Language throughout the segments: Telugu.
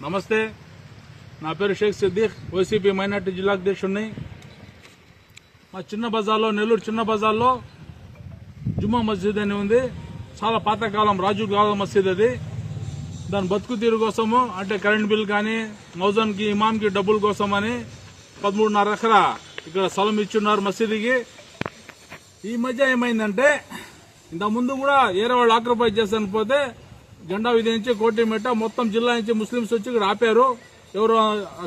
నమస్తే, నా పేరు షేక్ సిద్దీక్, వైసీపీ మైనార్టీ జిల్లా అధ్యక్షుడిని. మా చిన్న బజార్లో, నెల్లూరు చిన్న బజార్లో జుమ్మా మస్జిద్ అని ఉంది. చాలా పాతకాలం రాజు కాలం మసీద్ అది. దాని బతుకు తీరు కోసము, అంటే కరెంట్ బిల్ కానీ మౌజన్కి ఇమాంకి డబ్బుల కోసం అని 13.5 ఎకరా ఇక్కడ స్థలం ఇచ్చున్నారు మసీదుకి. ఈ మధ్య ఏమైందంటే, ఇంతకుముందు కూడా ఏరే వాళ్ళు ఆక్యుపై చేస్తాను పోతే జెండా విధించి కోటిమెట్ట మొత్తం జిల్లా నుంచి ముస్లింస్ వచ్చి ఇక్కడ ఆపారు, ఎవరు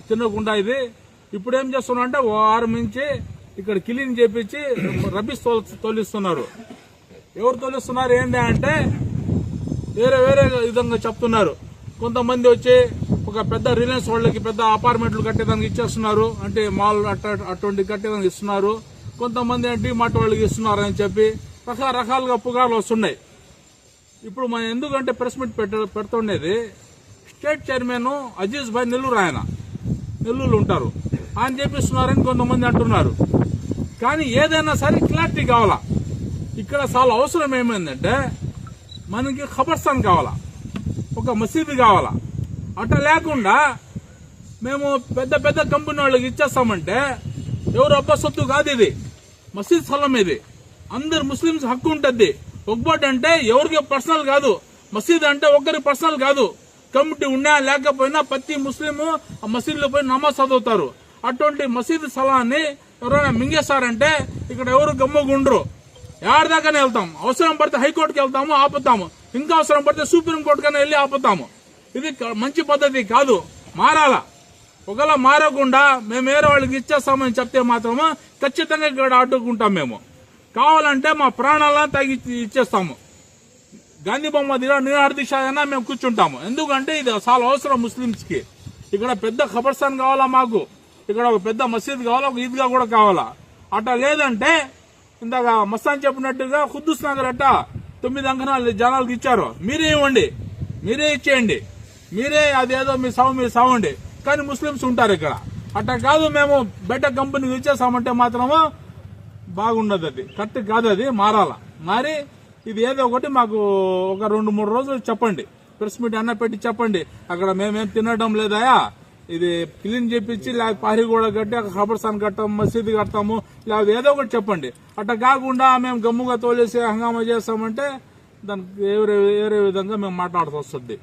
తినకుండా. ఇది ఇప్పుడు ఏం చేస్తున్నారంటే వారం నుంచి ఇక్కడ క్లీన్ చేపించి రబ్బీస్ తోలిస్తున్నారు. ఎవరు తోలిస్తున్నారు ఏంటి అంటే వేరే వేరే విధంగా చెప్తున్నారు. కొంతమంది వచ్చి ఒక పెద్ద రిలయన్స్ వాళ్ళకి పెద్ద అపార్ట్మెంట్లు కట్టేదానికి ఇచ్చేస్తున్నారు, అంటే మాల్ అటువంటి కట్టేదానికి ఇస్తున్నారు. కొంతమంది డీమార్ట్ వాళ్ళకి ఇస్తున్నారు అని చెప్పి రకరకాలుగా పుకార్లు వస్తున్నాయి. ఇప్పుడు మనం ఎందుకంటే ప్రెస్ మీట్ పెడుతుండేది, స్టేట్ చైర్మన్ అజీజ్ భాయ్ నెల్లూరు ఉంటారు, ఆయన చేపిస్తున్నారని కొంతమంది అంటున్నారు. కానీ ఏదైనా సరే క్లారిటీ కావాలా. ఇక్కడ చాలా అవసరం ఏమైందంటే మనకి ఖబర్స్థాన్ కావాలా, ఒక మసీదు కావాలా. అట్లా లేకుండా మేము పెద్ద పెద్ద కంపెనీ వాళ్ళకి ఇచ్చేస్తామంటే ఎవరు అబ్బా సొత్తు కాదు, ఇది మసీద్ స్థలం, ఇది అందరు ముస్లింస్ హక్కు ఉంటుంది. ఒక్కటి అంటే ఎవరికి పర్సనల్ కాదు, మసీద్ అంటే ఒకరి పర్సనల్ కాదు. కమిటీ ఉన్నా లేకపోయినా ప్రతి ముస్లిం ఆ మసీదులో పోయి నమాజ్ చదువుతారు. అటువంటి మసీదు స్థలాన్ని ఎవరైనా మింగేస్తారంటే ఇక్కడ ఎవరు గమ్మగుండ్రు. ఎవరిదాకానే వెళ్తాం, అవసరం పడితే హైకోర్టుకి వెళ్తాము, ఆపుతాము. ఇంకా అవసరం పడితే సుప్రీంకోర్టు కన్నా వెళ్ళి ఆపుతాము. ఇది మంచి పద్ధతి కాదు, మారాలా. ఒకవేళ మారకుండా మేము వేరే వాళ్ళకి ఇచ్చేస్తామని చెప్తే మాత్రము ఖచ్చితంగా ఇక్కడ అడ్డుకుంటాం. మేము కావాలంటే మా ప్రాణాలను తగ్గి ఇచ్చేస్తాము. గాంధీ బొమ్మ నిరాహారదీక్ష అయినా మేము కూర్చుంటాము. ఎందుకంటే ఇది చాలా అవసరం ముస్లింస్ కి. ఇక్కడ పెద్ద ఖబర్స్థాన్ కావాలా, మాకు ఇక్కడ ఒక పెద్ద మసీద్ కావాలా, ఒక ఈద్గా కూడా కావాలా. అట్లా లేదంటే ఇందాక మస్తాన్ చెప్పినట్టుగా ఖుద్దూస్ నగర్ అట్ట 9 అంకణాలు జనాలకు ఇచ్చారు, మీరే ఇవ్వండి, మీరే ఇచ్చేయండి, మీరే అదేదో మీరు సావండి. కానీ ముస్లింస్ ఉంటారు ఇక్కడ. అట్లా కాదు, మేము బయట కంపెనీకి ఇచ్చేసామంటే మాత్రము బాగుండదు. అది కరెక్ట్ కాదు, అది మారాల. మరి ఇది ఏదో ఒకటి మాకు ఒక 2-3 రోజులు చెప్పండి, ప్రెస్ మీట్ అన్న పెట్టి చెప్పండి. అక్కడ మేమేం తినడం లేదాయా, ఇది క్లీన్ చేపించి లేకపోతే పారి కూడా కట్టి అక్కడ ఖబర్స్థాన్ కట్టాము, మసీదు కడతాము, లేకపోతే ఏదో ఒకటి చెప్పండి. అట్లా కాకుండా మేము గమ్ముగా తోలేసి హంగామా చేస్తామంటే దానికి వేరే విధంగా మేము మాట్లాడాల్సి వస్తుంది.